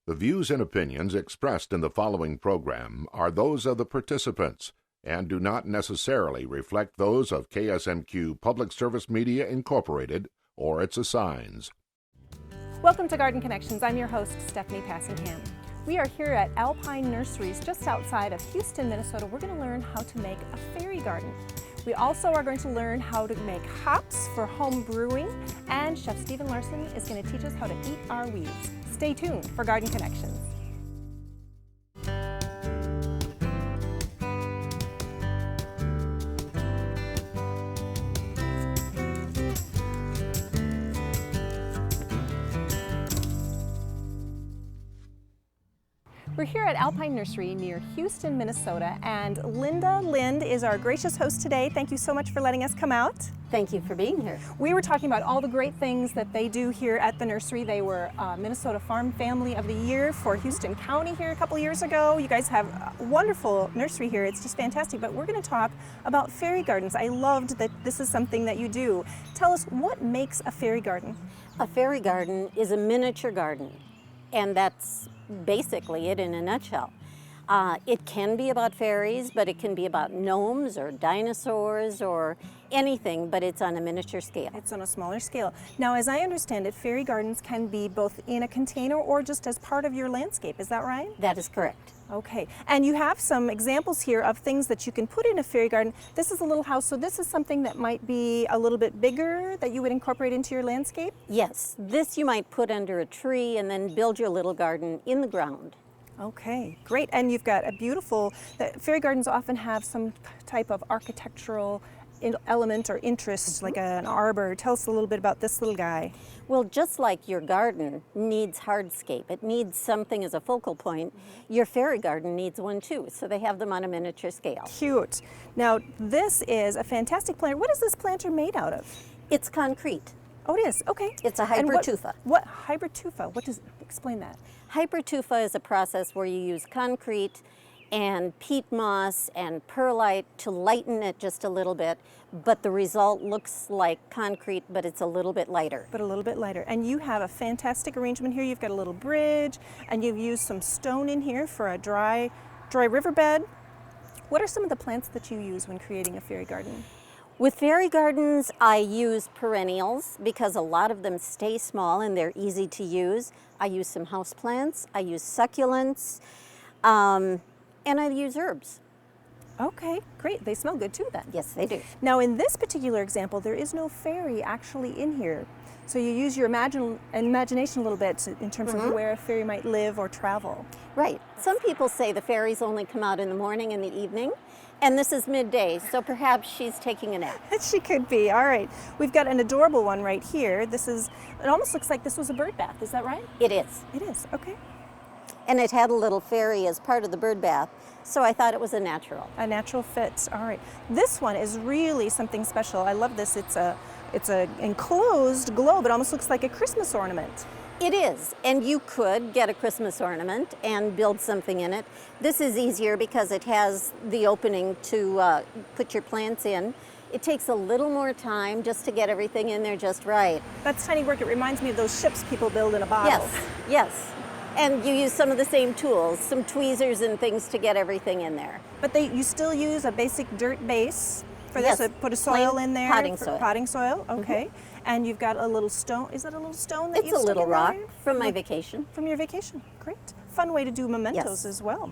The views and opinions expressed in the following program are those of the participants and do not necessarily reflect those of KSMQ Public Service Media Incorporated or its assigns. Welcome to Garden Connections. I'm your host, Stephanie Passingham. We are here at Alpine Nurseries just outside of Houston, Minnesota. We're going to learn how to make a fairy garden. We also are going to learn how to make hops for home brewing, and Chef Stephen Larson is going to teach us how to eat our weeds. Stay tuned for Garden Connections. We're here at Alpine Nursery near Houston, Minnesota, and Linda Lind is our gracious host today. Thank you so much for letting us come out. Thank you for being here. We were talking about all the great things that they do here at the nursery. They were Minnesota Farm Family of the Year for Houston County here a couple years ago. You guys have a wonderful nursery here. It's just fantastic. But we're going to talk about fairy gardens. I loved that this is something that you do. Tell us, what makes a fairy garden? A fairy garden is a miniature garden, and that's basically it in a nutshell. It can be about fairies, but it can be about gnomes or dinosaurs or anything, but it's on a miniature scale. It's on a smaller scale. Now, as I understand it, fairy gardens can be both in a container or just as part of your landscape. Is that right? That is correct. Okay, and you have some examples here of things that you can put in a fairy garden. This is a little house, so this is something that might be a little bit bigger that you would incorporate into your landscape? Yes, this you might put under a tree and then build your little garden in the ground. Okay, great. And you've got a beautiful, fairy gardens often have some type of architectural element or interest, like an arbor. Tell us a little bit about this little guy. Well, just like your garden needs hardscape, it needs something as a focal point, your fairy garden needs one too, so they have them on a miniature scale. Cute. Now, this is a fantastic planter. What is this planter made out of? It's concrete. Oh, it is? Okay. It's a hypertufa. What hypertufa? Explain that. Hypertufa is a process where you use concrete and peat moss and perlite to lighten it just a little bit, but the result looks like concrete, but it's a little bit lighter. But a little bit lighter. And you have a fantastic arrangement here. You've got a little bridge, and you've used some stone in here for a dry riverbed. What are some of the plants that you use when creating a fairy garden? With fairy gardens, I use perennials because a lot of them stay small and they're easy to use. I use some houseplants, I use succulents, and I use herbs. Okay, great. They smell good too then. Yes, they do. Now in this particular example, there is no fairy actually in here. So you use your imagination a little bit in terms of where a fairy might live or travel. Right. Some people say the fairies only come out in the morning and the evening, and this is midday, so perhaps she's taking a nap. She could be. All right. We've got an adorable one right here. It almost looks like this was a bird bath. Is that right? It is. It is. Okay. And it had a little fairy as part of the bird bath, so I thought it was a natural. A natural fit. All right. This one is really something special. I love this. It's a enclosed globe. It almost looks like a Christmas ornament. It is, and you could get a Christmas ornament and build something in it. This is easier because it has the opening to put your plants in. It takes a little more time just to get everything in there just right. That's tiny work. It reminds me of those ships people build in a bottle. Yes, yes. And you use some of the same tools, some tweezers and things to get everything in there. But you still use a basic dirt base for this? Yes. Put a soil in there? Potting soil. Potting soil, okay. And you've got a little stone. Is that a little stone that it's a little rock there? from my vacation. From your vacation, great. Fun way to do mementos Yes. as well.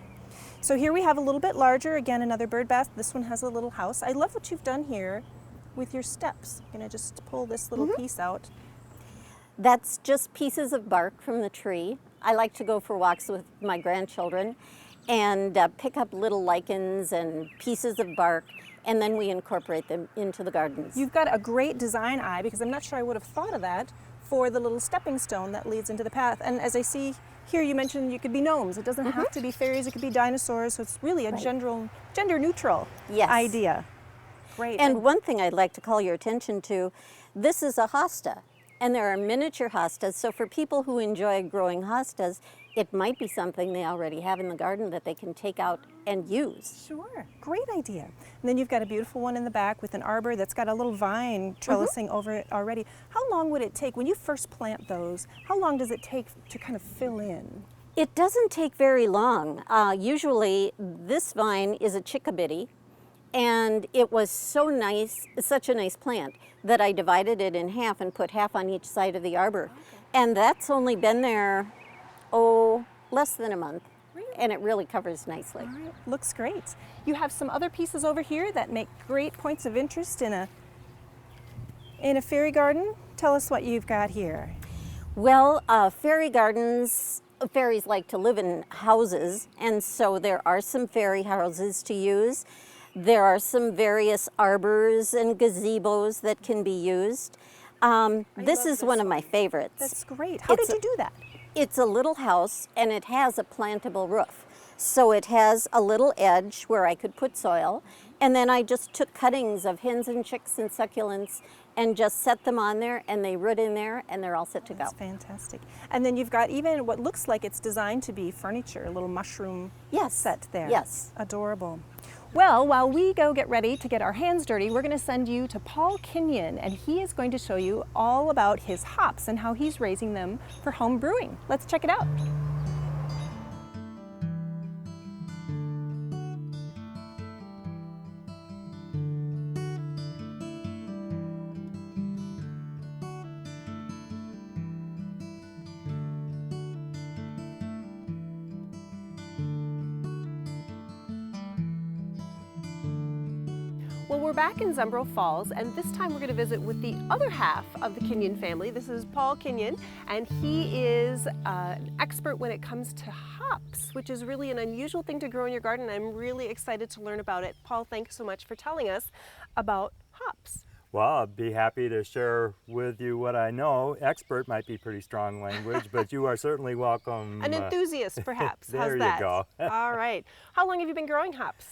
So here we have a little bit larger, again, another bird bath. This one has a little house. I love what you've done here with your steps. I'm gonna just pull this little piece out. That's just pieces of bark from the tree. I like to go for walks with my grandchildren and pick up little lichens and pieces of bark, and then we incorporate them into the gardens. You've got a great design eye, because I'm not sure I would have thought of that, for the little stepping stone that leads into the path. And as I see here, you mentioned you could be gnomes. It doesn't have to be fairies, it could be dinosaurs, so it's really a gender neutral idea. Great. And one thing I'd like to call your attention to, this is a hosta, and there are miniature hostas, so for people who enjoy growing hostas, it might be something they already have in the garden that they can take out and use. Sure, great idea. And then you've got a beautiful one in the back with an arbor that's got a little vine trellising over it already. How long would it take, when you first plant those, how long does it take to kind of fill in? It doesn't take very long. Usually this vine is a chickabiddy, and it was so nice, such a nice plant, that I divided it in half and put half on each side of the arbor. Okay. And that's only been there, less than a month. Really? And it really covers nicely. All right, looks great. You have some other pieces over here that make great points of interest in a fairy garden. Tell us what you've got here. Well, fairy gardens, fairies like to live in houses, and so there are some fairy houses to use. There are some various arbors and gazebos that can be used. This is one of my favorites. That's great. How did you do that? It's a little house, and it has a plantable roof. So it has a little edge where I could put soil, and then I just took cuttings of hens and chicks and succulents and just set them on there, and they root in there, and they're all set to go. That's fantastic. And then you've got even what looks like it's designed to be furniture, a little mushroom set there. Yes. Adorable. Well, while we go get ready to get our hands dirty, we're going to send you to Paul Kenyon, and he is going to show you all about his hops and how he's raising them for home brewing. Let's check it out. Well, we're back in Zumbro Falls, and this time we're going to visit with the other half of the Kenyon family. This is Paul Kenyon, and he is an expert when it comes to hops, which is really an unusual thing to grow in your garden. I'm really excited to learn about it. Paul, thanks so much for telling us about hops. Well, I'd be happy to share with you what I know. Expert might be pretty strong language, but you are certainly welcome. An enthusiast, perhaps. There How's you that? go. All right. How long have you been growing hops?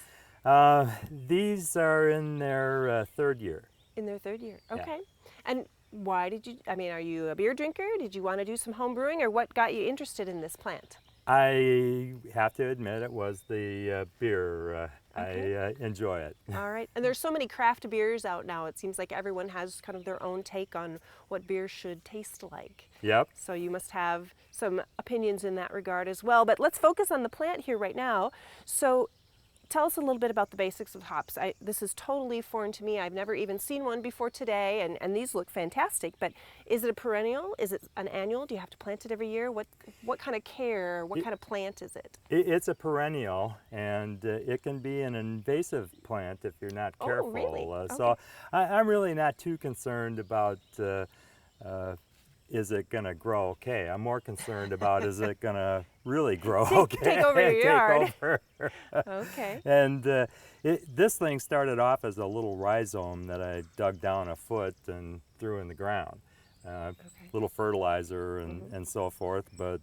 These are in their third year. In their third year, okay. Yeah. And why did you, are you a beer drinker? Did you want to do some home brewing, or what got you interested in this plant? I have to admit it was the beer. Okay. I enjoy it. All right. And there's so many craft beers out now. It seems like everyone has kind of their own take on what beer should taste like. Yep. So you must have some opinions in that regard as well. But let's focus on the plant here right now. So tell us a little bit about the basics of hops. This is totally foreign to me. I've never even seen one before today, and these look fantastic. But is it a perennial? Is it an annual? Do you have to plant it every year? What kind of care, what kind of plant is it? It's a perennial, and it can be an invasive plant if you're not careful. Oh, really? Okay. So I'm really not too concerned about is it going to grow okay? I'm more concerned about is it going to really grow okay? Take over your yard. Take over. Okay. And this thing started off as a little rhizome that I dug down a foot and threw in the ground. Little fertilizer and so forth. But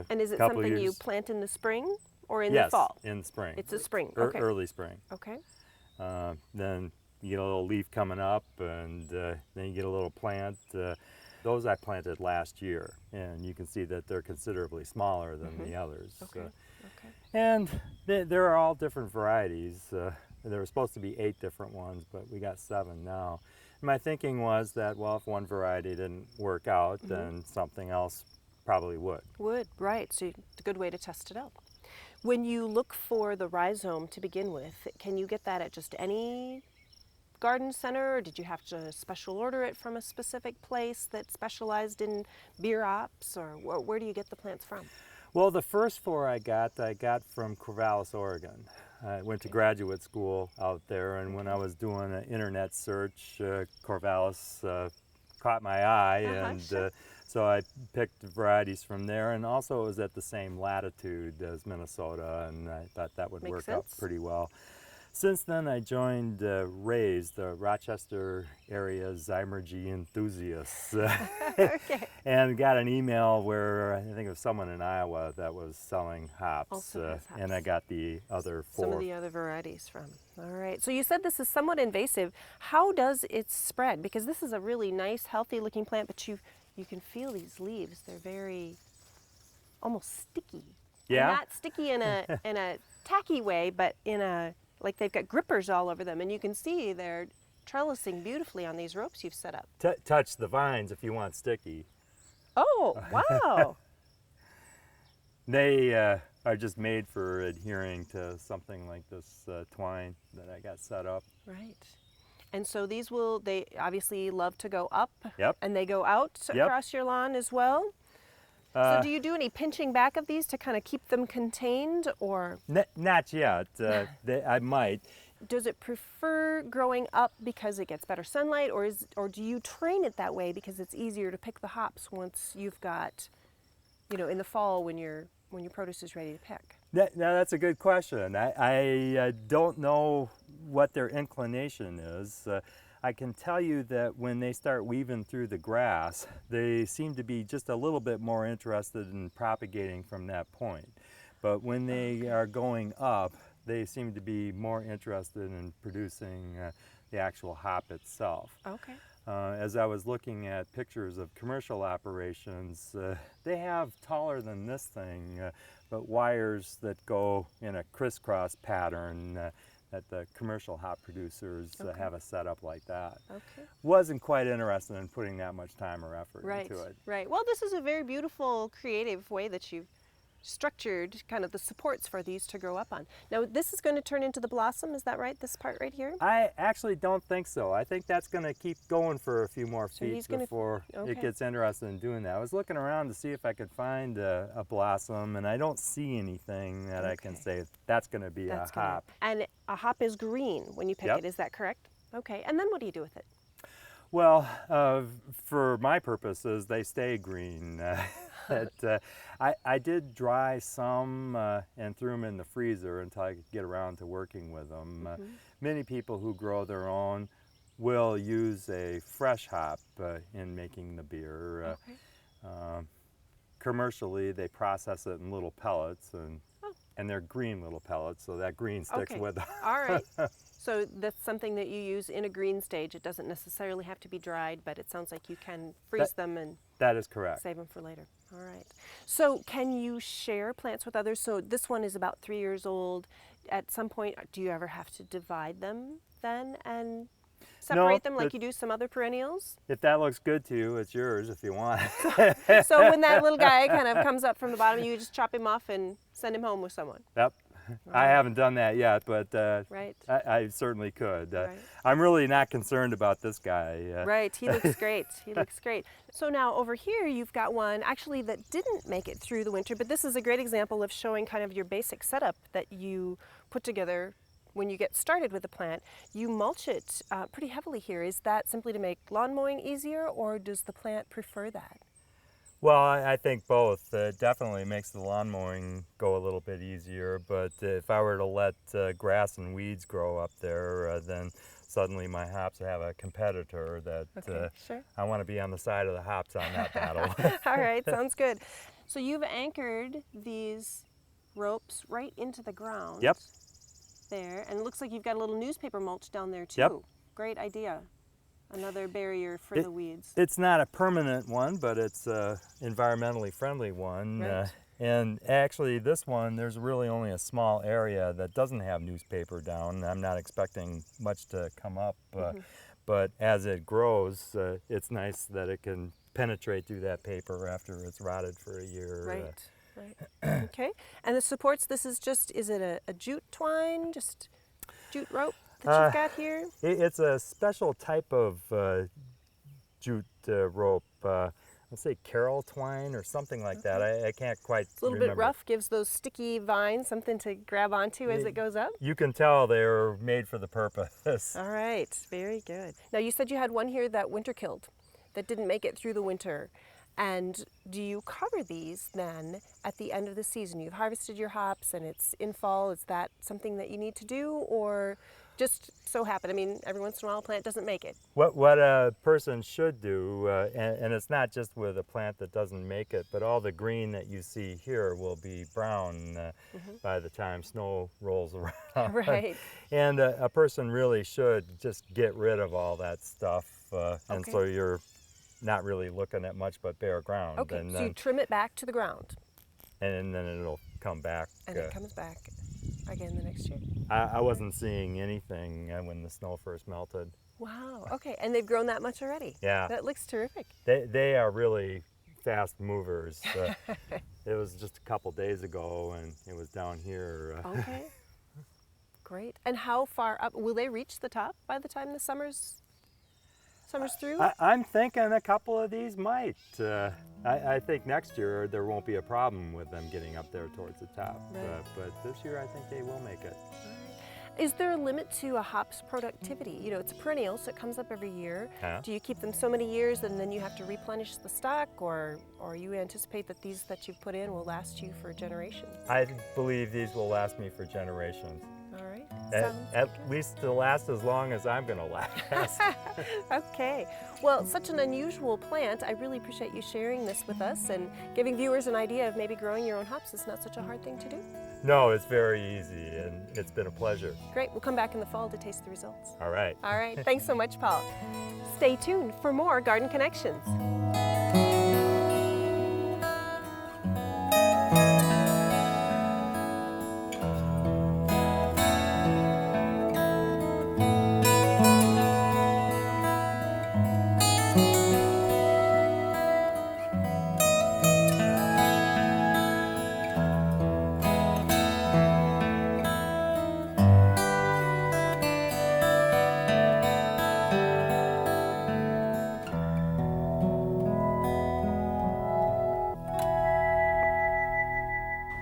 and is it something you plant in the spring or in the fall? Yes, in spring. It's a spring. Okay. Early spring. Okay. Then you get a little leaf coming up, and then you get a little plant. Those I planted last year, and you can see that they're considerably smaller than the others. Okay. And there are all different varieties. There were supposed to be 8 different ones, but we got 7 now. My thinking was that, well, if one variety didn't work out, then something else probably would. Right. So it's a good way to test it out. When you look for the rhizome to begin with, can you get that at just any garden center, or did you have to special order it from a specific place that specialized in beer hops, or where do you get the plants from? Well, the first 4 I got from Corvallis, Oregon. I went to graduate school out there, and when I was doing an internet search, Corvallis caught my eye, and so I picked varieties from there, and also it was at the same latitude as Minnesota, and I thought that would work out pretty well. Since then, I joined RAISE, the Rochester area Zymergy enthusiasts, and got an email where I think it was someone in Iowa that was selling hops, and I got the other 4. Some of the other varieties from. All right. So you said this is somewhat invasive. How does it spread? Because this is a really nice, healthy-looking plant, but you can feel these leaves. They're very almost sticky. Yeah. And not sticky in a tacky way, but in a like they've got grippers all over them, and you can see they're trellising beautifully on these ropes you've set up. Touch the vines if you want sticky. Oh, wow. They are just made for adhering to something like this twine that I got set up. Right. And so these they obviously love to go up. Yep. And they go out across your lawn as well. So do you do any pinching back of these to kind of keep them contained, or? Not yet. I might. Does it prefer growing up because it gets better sunlight, or do you train it that way because it's easier to pick the hops once you've got, in the fall when your produce is ready to pick? Now that's a good question. I don't know what their inclination is. I can tell you that when they start weaving through the grass, they seem to be just a little bit more interested in propagating from that point. But when they are going up, they seem to be more interested in producing the actual hop itself. Okay. As I was looking at pictures of commercial operations, they have taller than this thing, but wires that go in a crisscross pattern that the commercial hop producers have a setup like that. Okay. Wasn't quite interested in putting that much time or effort into it. Right. Well, this is a very beautiful, creative way that you've structured kind of the supports for these to grow up on. Now, this is going to turn into the blossom, is that right, this part right here? I actually don't think so. I think that's going to keep going for a few more feet before it gets interested in doing that. I was looking around to see if I could find a blossom, and I don't see anything that I can say that's going to be a hop. And a hop is green when you pick it, is that correct? Okay, and then what do you do with it? Well, for my purposes, they stay green. I did dry some and threw them in the freezer until I could get around to working with them. Many people who grow their own will use a fresh hop in making the beer. Commercially, they process it in little pellets, and they're green little pellets, so that green sticks with them. All right. So that's something that you use in a green stage. It doesn't necessarily have to be dried, but it sounds like you can freeze them and that is correct. Save them for later. All right. So can you share plants with others? So this one is about 3 years old. At some point, do you ever have to divide them then and separate them like you do some other perennials? If that looks good to you, it's yours if you want. So when that little guy kind of comes up from the bottom, you just chop him off and send him home with someone? Yep. I haven't done that yet, but I certainly could. I'm really not concerned about this guy. Right, he looks great. He looks great. So now over here you've got one actually that didn't make it through the winter, but this is a great example of showing kind of your basic setup that you put together when you get started with the plant. You mulch it pretty heavily here. Is that simply to make lawn mowing easier, or does the plant prefer that? Well, I think both. It definitely makes the lawn mowing go a little bit easier, but if I were to let grass and weeds grow up there, then suddenly my hops have a competitor that I want to be on the side of the hops on that battle. All right, sounds good. So you've anchored these ropes right into the ground. Yep. There, and it looks like you've got a little newspaper mulch down there too. Yep. Great idea. Another barrier for the weeds. It's not a permanent one, but it's an environmentally friendly one. Right. And actually this one, there's really only a small area that doesn't have newspaper down. I'm not expecting much to come up, but as it grows, it's nice that it can penetrate through that paper after it's rotted for a year. Right. Okay. And the supports, this is just, is it a jute twine, just jute rope that you've got here? It's a special type of jute rope. Let's say Carol twine or something like that. I can't quite remember. It's a little bit rough, gives those sticky vines something to grab onto as it goes up. You can tell they're made for the purpose. All right, very good. Now you said you had one here that winter killed, that didn't make it through the winter. And do you cover these then at the end of the season? You've harvested your hops and it's in fall. Is that something that you need to do, or just so happen? I mean, every once in a while a plant doesn't make it. What a person should do, and it's not just with a plant that doesn't make it, but all the green that you see here will be brown by the time snow rolls around. Right. And a person really should just get rid of all that stuff, and so you're not really looking at much but bare ground. Okay, and so you trim it back to the ground. And then it'll come back. And it comes back again the next year. I wasn't seeing anything when the snow first melted. Wow, okay, and they've grown that much already? Yeah. That looks terrific. They are really fast movers. It was just a couple days ago, and it was down here. Okay. Great. And how far up will they reach the top by the time the summer's through? I'm thinking a couple of these might. I think next year there won't be a problem with them getting up there towards the top. Right. But this year I think they will make it. Is there a limit to a hop's productivity? You know, it's a perennial, so it comes up every year. Yeah. Do you keep them so many years and then you have to replenish the stock, or you anticipate that these that you've put in will last you for generations? I believe these will last me for generations. All right. At least to last as long as I'm going to last. Okay. Well, such an unusual plant. I really appreciate you sharing this with us and giving viewers an idea of maybe growing your own hops is not such a hard thing to do. No, it's very easy, and it's been a pleasure. Great. We'll come back in the fall to taste the results. All right. All right. Thanks so much, Paul. Stay tuned for more Garden Connections.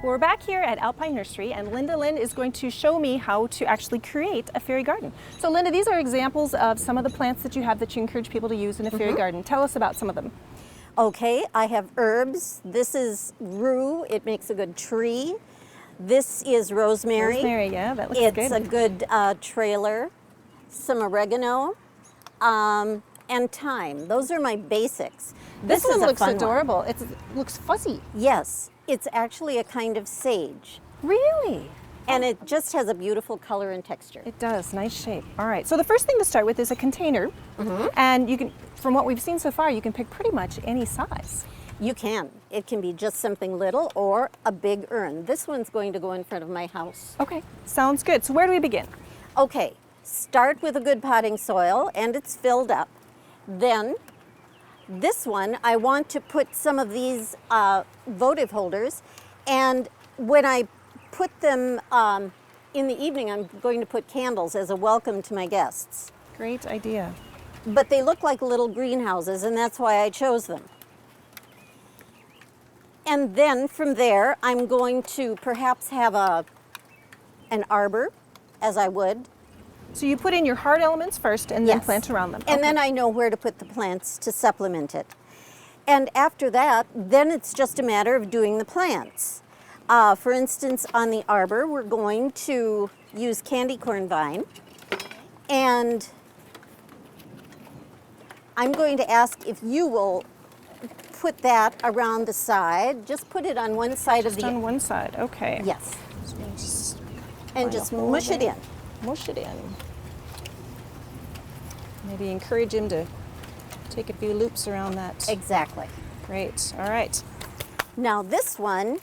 We're back here at Alpine Nursery, and Linda Lynn is going to show me how to actually create a fairy garden. So Linda, these are examples of some of the plants that you have that you encourage people to use in a fairy garden. Tell us about some of them. Okay, I have herbs. This is rue. It makes a good tree. This is rosemary. Rosemary, yeah, that looks good. It's a good trailer. Some oregano and thyme. Those are my basics. This is one a looks fun one. adorable. It looks fuzzy. Yes, it's actually a kind of sage. Really? And it just has a beautiful color and texture. It does, nice shape. All right, so the first thing to start with is a container. And you can, from what we've seen so far, you can pick pretty much any size. You can. It can be just something little or a big urn. This one's going to go in front of my house. Okay, sounds good. So where do we begin? Okay, start with a good potting soil and it's filled up. Then this one, I want to put some of these votive holders, and when I put them in the evening, I'm going to put candles as a welcome to my guests. Great idea. But they look like little greenhouses, and that's why I chose them. And then from there, I'm going to perhaps have an arbor, as I would. So you put in your hard elements first and then Yes. plant around them. And then I know where to put the plants to supplement it. And after that, then it's just a matter of doing the plants. For instance, on the arbor, we're going to use candy corn vine. And I'm going to ask if you will put that around the side. Just put it on one side of Just the... on one side, okay. Yes. So we'll just And find a just hole mush it there. in. Mush it in. Maybe encourage him to take a few loops around that. Exactly. Great, all right. Now this one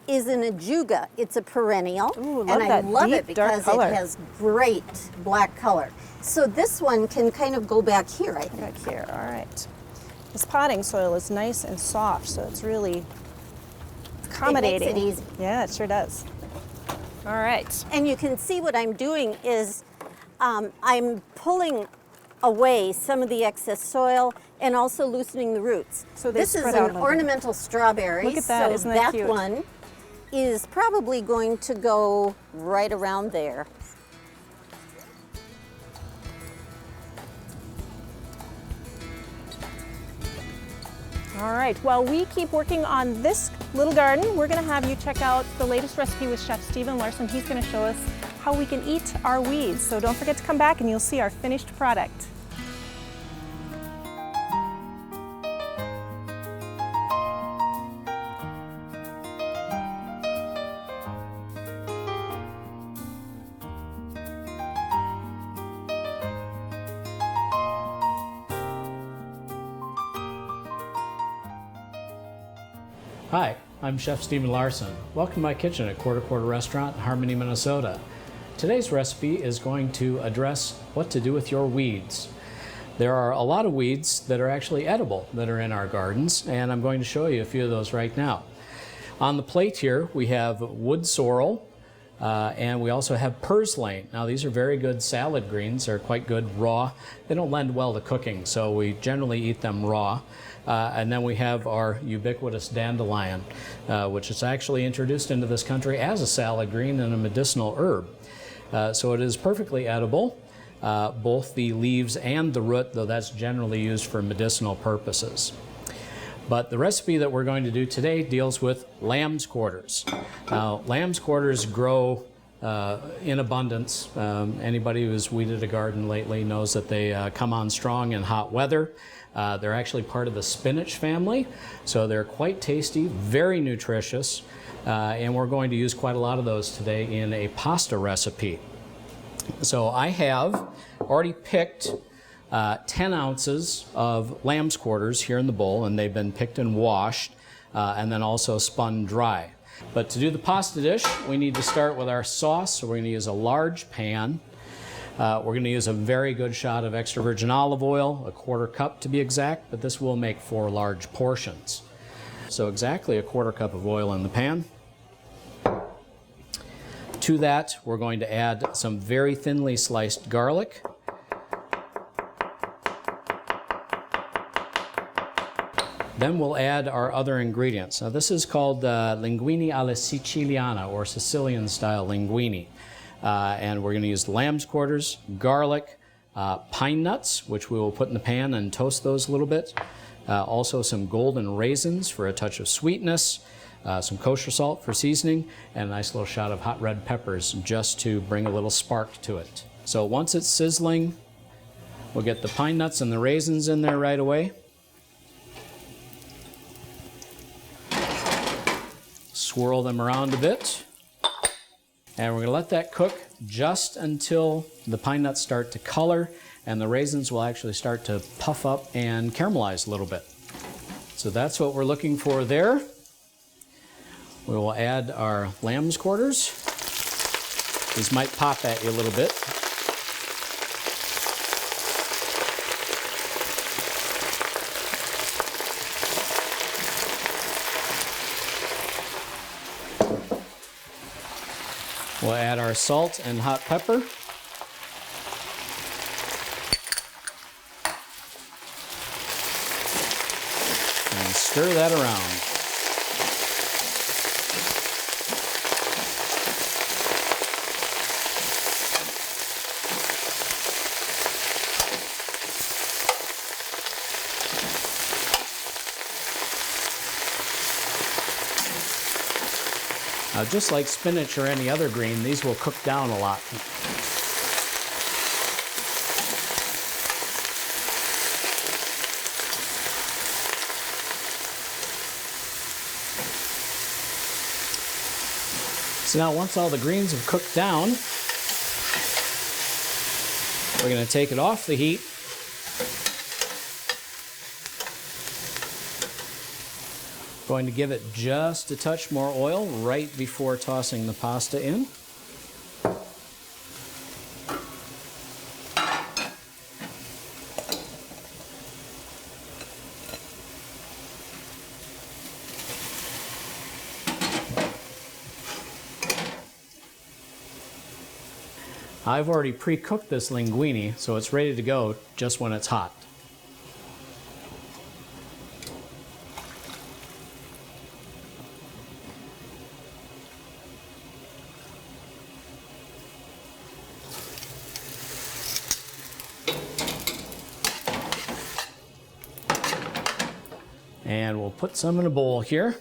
is an ajuga. It's a perennial, Ooh, love and I that love deep, it dark because color. it has great black color. So this one can kind of go back here, I think. Back here, all right. This potting soil is nice and soft, so it's really accommodating. It makes it easy. Yeah, it sure does. All right. And you can see what I'm doing is I'm pulling away some of the excess soil and also loosening the roots. So they this is spread out a an little bit. ornamental strawberry. Look at that, so isn't that cute? one is probably going to go right around there. All right, while we keep working on this little garden, we're gonna have you check out the latest recipe with Chef Stephen Larson. He's gonna show us how we can eat our weeds. So don't forget to come back and you'll see our finished product. Hi, I'm Chef Stephen Larson. Welcome to my kitchen at Quarter Quarter Restaurant in Harmony, Minnesota. Today's recipe is going to address what to do with your weeds. There are a lot of weeds that are actually edible that are in our gardens, and I'm going to show you a few of those right now. On the plate here we have wood sorrel, and we also have purslane. Now these are very good salad greens. They're quite good raw. They don't lend well to cooking, so we generally eat them raw. And then we have our ubiquitous dandelion, which is actually introduced into this country as a salad green and a medicinal herb. So it is perfectly edible, both the leaves and the root, though that's generally used for medicinal purposes. But the recipe that we're going to do today deals with lamb's quarters. Now, lamb's quarters grow in abundance. Anybody who's weeded a garden lately knows that they come on strong in hot weather. They're actually part of the spinach family, so they're quite tasty, very nutritious, and we're going to use quite a lot of those today in a pasta recipe. So I have already picked 10 ounces of lamb's quarters here in the bowl, and they've been picked and washed and then also spun dry. But to do the pasta dish, we need to start with our sauce. So we're going to use a large pan. We're going to use a very good shot of extra virgin olive oil, a 1/4 cup to be exact, but this will make 4 large portions. So exactly a 1/4 cup of oil in the pan. To that, we're going to add some very thinly sliced garlic. Then we'll add our other ingredients. Now this is called linguine alla siciliana, or Sicilian style linguine. And we're going to use lamb's quarters, garlic, pine nuts, which we will put in the pan and toast those a little bit. Also some golden raisins for a touch of sweetness, some kosher salt for seasoning, and a nice little shot of hot red peppers just to bring a little spark to it. So once it's sizzling, we'll get the pine nuts and the raisins in there right away. Swirl them around a bit. And we're going to let that cook just until the pine nuts start to color and the raisins will actually start to puff up and caramelize a little bit. So that's what we're looking for there. We will add our lamb's quarters. These might pop at you a little bit. We'll add our salt and hot pepper. And stir that around. Now, just like spinach or any other green, these will cook down a lot. So now once all the greens have cooked down, we're going to take it off the heat. Going to give it just a touch more oil right before tossing the pasta in. I've already pre-cooked this linguine, so it's ready to go just when it's hot. And we'll put some in a bowl here.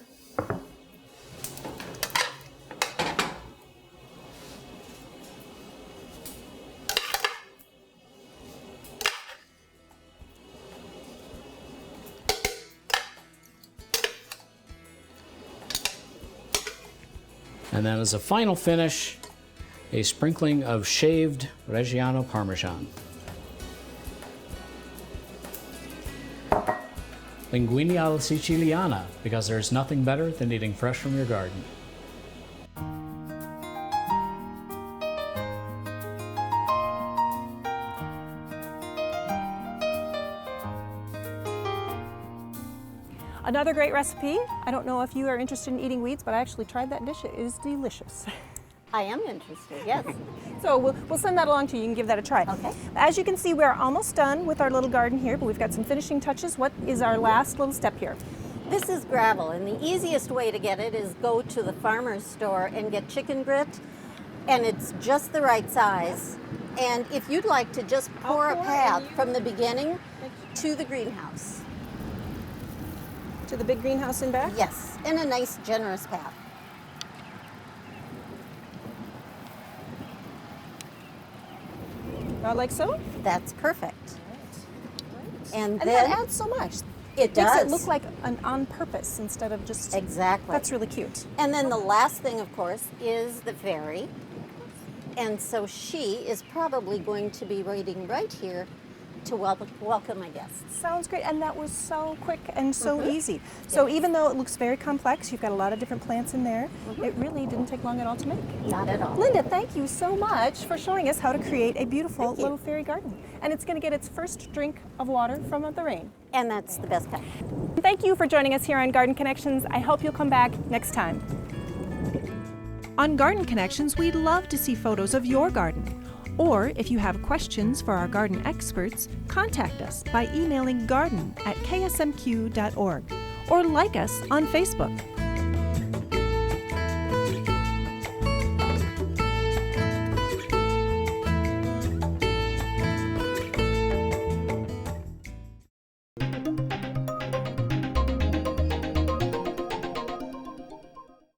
And then as a final finish, a sprinkling of shaved Reggiano Parmesan. Linguine alla Siciliana, because there's nothing better than eating fresh from your garden. Another great recipe. I don't know if you are interested in eating weeds, but I actually tried that dish. It is delicious. I am interested, yes. So we'll send that along to you. You can give that a try. Okay. As you can see, we're almost done with our little garden here, but we've got some finishing touches. What is our last little step here? This is gravel, and the easiest way to get it is go to the farmer's store and get chicken grit, and it's just the right size. And if you'd like to just pour a path from the beginning to the greenhouse. To the big greenhouse in back? Yes, and a nice generous path. About like so? That's perfect. And And then that adds so much. it Makes does. it look like an on purpose instead of just... Exactly. That's really cute. And then the last thing, of course, is the fairy. And so she is probably going to be waiting right here to welcome my guests. Sounds great, and that was so quick and so easy. So even though it looks very complex, you've got a lot of different plants in there, it really didn't take long at all to make. Not at all. Linda, thank you so much for showing us how to create a beautiful little fairy garden. And it's going to get its first drink of water from the rain. And that's the best kind. Thank you for joining us here on Garden Connections. I hope you'll come back next time. On Garden Connections, we'd love to see photos of your garden. Or if you have questions for our garden experts, contact us by emailing garden@ksmq.org or like us on Facebook.